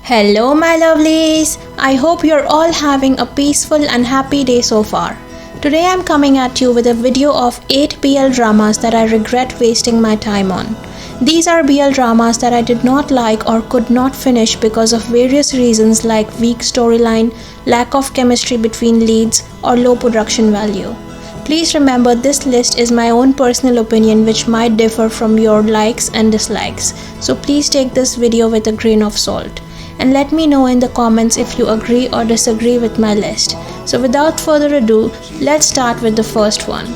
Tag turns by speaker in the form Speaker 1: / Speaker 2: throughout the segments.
Speaker 1: Hello, my lovelies! I hope you're all having a peaceful and happy day so far. Today I'm coming at you with a video of 8 BL dramas that I regret wasting my time on. These are BL dramas that I did not like or could not finish because of various reasons like weak storyline, lack of chemistry between leads, or low production value. Please remember this list is my own personal opinion which might differ from your likes and dislikes. So please take this video with a grain of salt. And let me know in the comments if you agree or disagree with my list. So without further ado, let's start with the first one.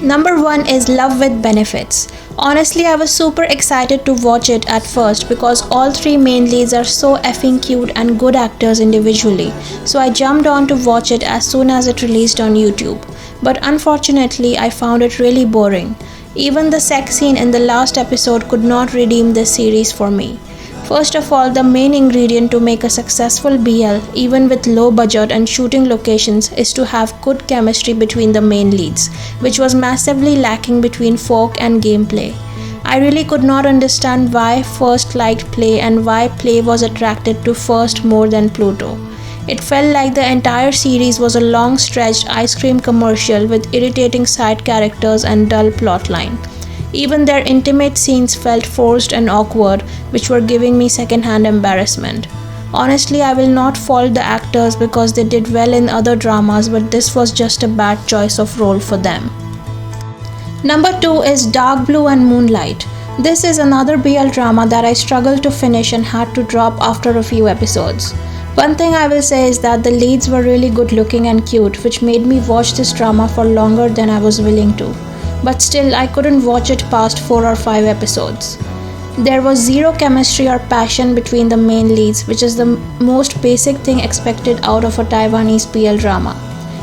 Speaker 1: Number 1 is Love with Benefits. Honestly, I was super excited to watch it at first because all 3 main leads are so effing cute and good actors individually. So I jumped on to watch it as soon as it released on YouTube. But unfortunately, I found it really boring. Even the sex scene in the last episode could not redeem this series for me. First of all, the main ingredient to make a successful BL, even with low budget and shooting locations, is to have good chemistry between the main leads, which was massively lacking between folk and gameplay. I really could not understand why First liked Play and why Play was attracted to First more than Pluto. It felt like the entire series was a long-stretched ice cream commercial with irritating side characters and dull plotline. Even their intimate scenes felt forced and awkward, which were giving me second-hand embarrassment. Honestly, I will not fault the actors because they did well in other dramas, but this was just a bad choice of role for them. Number 2 is Dark Blue and Moonlight. This is another BL drama that I struggled to finish and had to drop after a few episodes. One thing I will say is that the leads were really good looking and cute, which made me watch this drama for longer than I was willing to. But still, I couldn't watch it past 4 or 5 episodes. There was zero chemistry or passion between the main leads, which is the most basic thing expected out of a Taiwanese BL drama.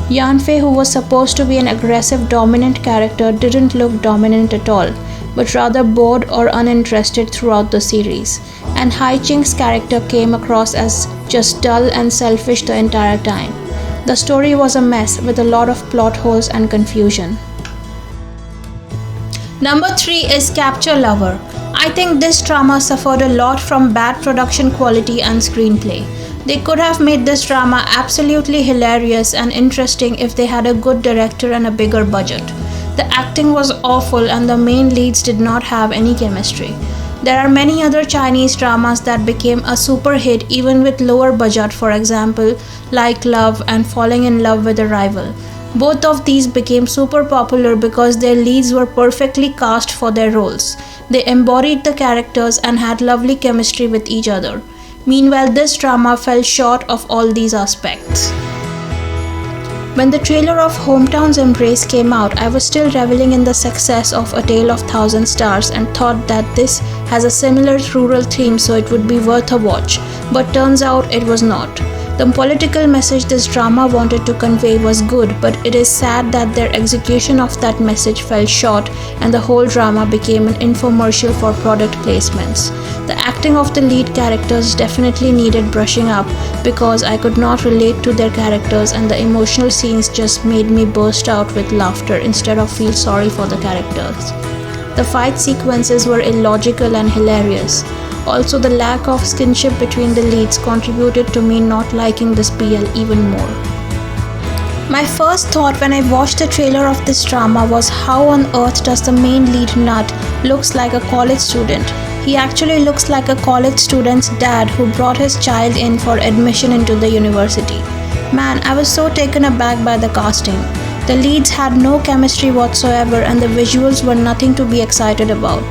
Speaker 1: Yanfei, who was supposed to be an aggressive dominant character, didn't look dominant at all, but rather bored or uninterested throughout the series. And Hai Ching's character came across as just dull and selfish the entire time. The story was a mess with a lot of plot holes and confusion. Number 3 is Capture Lover. I think this drama suffered a lot from bad production quality and screenplay. They could have made this drama absolutely hilarious and interesting if they had a good director and a bigger budget. The acting was awful and the main leads did not have any chemistry. There are many other Chinese dramas that became a super hit even with lower budget, for example, Like Love and Falling in Love with a Rival. Both of these became super popular because their leads were perfectly cast for their roles. They embodied the characters and had lovely chemistry with each other. Meanwhile, this drama fell short of all these aspects. When the trailer of Hometown's Embrace came out, I was still reveling in the success of A Tale of Thousand Stars and thought that this has a similar rural theme, so it would be worth a watch. But turns out it was not. The political message this drama wanted to convey was good, but it is sad that their execution of that message fell short and the whole drama became an infomercial for product placements. The acting of the lead characters definitely needed brushing up because I could not relate to their characters and the emotional scenes just made me burst out with laughter instead of feel sorry for the characters. The fight sequences were illogical and hilarious. Also, the lack of kinship between the leads contributed to me not liking this BL even more. My first thought when I watched the trailer of this drama was how on earth does the main lead nut looks like a college student. He actually looks like a college student's dad who brought his child in for admission into the university. Man, I was so taken aback by the casting. The leads had no chemistry whatsoever and the visuals were nothing to be excited about.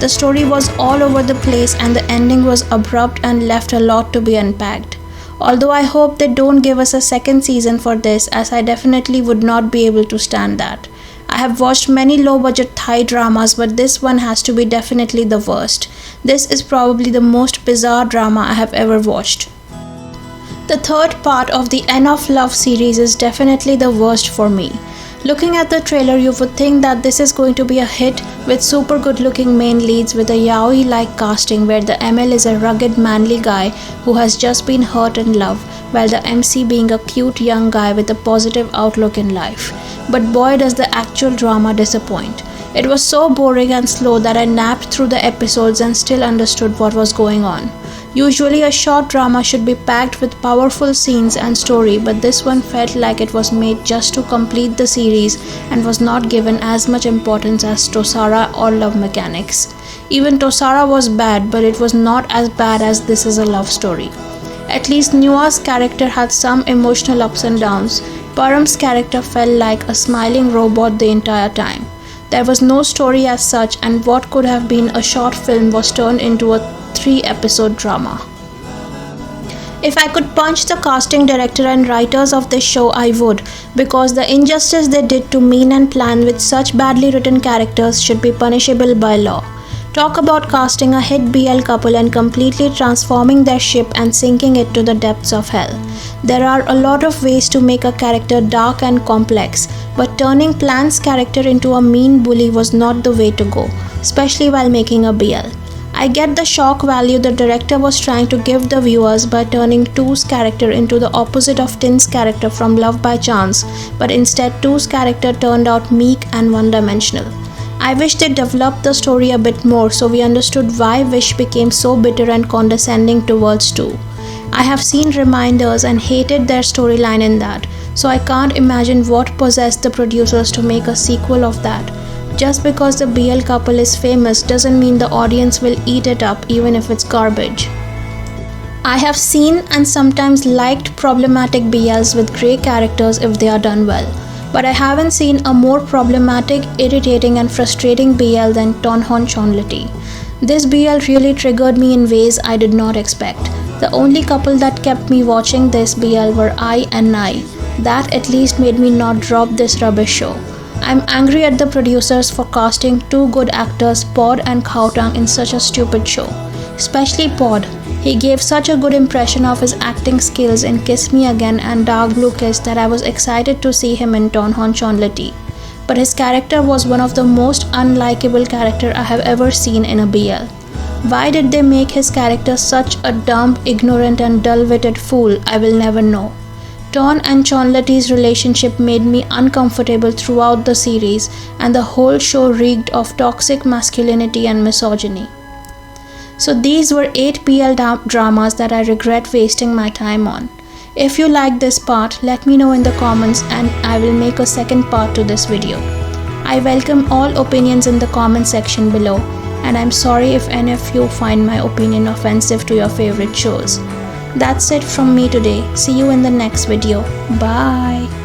Speaker 1: The story was all over the place and the ending was abrupt and left a lot to be unpacked. Although I hope they don't give us a second season for this, as I definitely would not be able to stand that. I have watched many low-budget Thai dramas, but this one has to be definitely the worst. This is probably the most bizarre drama I have ever watched. The third part of the End of Love series is definitely the worst for me. Looking at the trailer, you would think that this is going to be a hit with super good looking main leads with a yaoi-like casting where the ML is a rugged manly guy who has just been hurt in love, while the MC being a cute young guy with a positive outlook in life. But boy does the actual drama disappoint. It was so boring and slow that I napped through the episodes and still understood what was going on. Usually a short drama should be packed with powerful scenes and story, but this one felt like it was made just to complete the series and was not given as much importance as Tosara or Love Mechanics. Even Tosara was bad, but it was not as bad as This Is a Love Story. At least Nua's character had some emotional ups and downs. Param's character felt like a smiling robot the entire time. There was no story as such, and what could have been a short film was turned into a 3-episode drama. If I could punch the casting director and writers of this show, I would, because the injustice they did to Mean and Plan with such badly written characters should be punishable by law. Talk about casting a hit BL couple and completely transforming their ship and sinking it to the depths of hell. There are a lot of ways to make a character dark and complex, but turning Plan's character into a mean bully was not the way to go, especially while making a BL. I get the shock value the director was trying to give the viewers by turning Two's character into the opposite of Tin's character from Love by Chance, but instead Two's character turned out meek and one-dimensional. I wish they developed the story a bit more so we understood why Wish became so bitter and condescending towards Two. I have seen reminders and hated their storyline in that, so I can't imagine what possessed the producers to make a sequel of that. Just because the BL couple is famous doesn't mean the audience will eat it up even if it's garbage. I have seen and sometimes liked problematic BLs with grey characters if they are done well. But I haven't seen a more problematic, irritating and frustrating BL than Toonhan Chondlity. This BL really triggered me in ways I did not expect. The only couple that kept me watching this BL were I and Nai. That at least made me not drop this rubbish show. I'm angry at the producers for casting two good actors, Pod and Khaotang, in such a stupid show. Especially Pod. He gave such a good impression of his acting skills in Kiss Me Again and Dark Blue Kiss that I was excited to see him in Toonhan Chondlity. But his character was one of the most unlikable characters I have ever seen in a BL. Why did they make his character such a dumb, ignorant and dull-witted fool? I will never know. Toon and Chondlity's relationship made me uncomfortable throughout the series, and the whole show reeked of toxic masculinity and misogyny. So these were 8 BL dramas that I regret wasting my time on. If you liked this part, let me know in the comments and I will make a second part to this video. I welcome all opinions in the comment section below, and I'm sorry if any of you find my opinion offensive to your favorite shows. That's it from me today. See you in the next video. Bye.